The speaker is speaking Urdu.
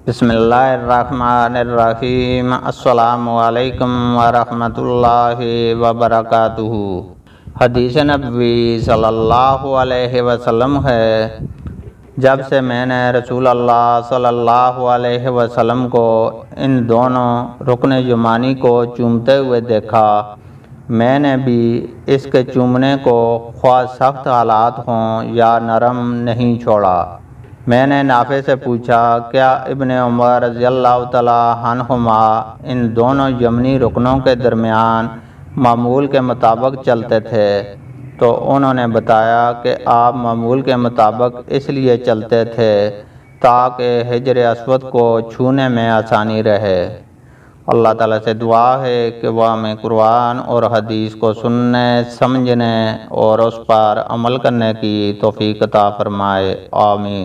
بسم اللہ الرحمن الرحیم۔ السلام علیکم ورحمۃ اللہ وبرکاتہ۔ حدیث نبوی صلی اللہ علیہ وسلم ہے، جب سے میں نے رسول اللہ صلی اللہ علیہ وسلم کو ان دونوں رکن یمانی کو چومتے ہوئے دیکھا، میں نے بھی اس کے چومنے کو خواہ سخت حالات ہوں یا نرم نہیں چھوڑا۔ میں نے نافع سے پوچھا، کیا ابن عمر رضی اللہ تعالیٰ عنہما ان دونوں یمنی رکنوں کے درمیان معمول کے مطابق چلتے تھے؟ تو انہوں نے بتایا کہ آپ معمول کے مطابق اس لیے چلتے تھے تاکہ حجر اسود کو چھونے میں آسانی رہے۔ اللہ تعالیٰ سے دعا ہے کہ وہ ہمیں قرآن اور حدیث کو سننے، سمجھنے اور اس پر عمل کرنے کی توفیق عطا فرمائے، آمین۔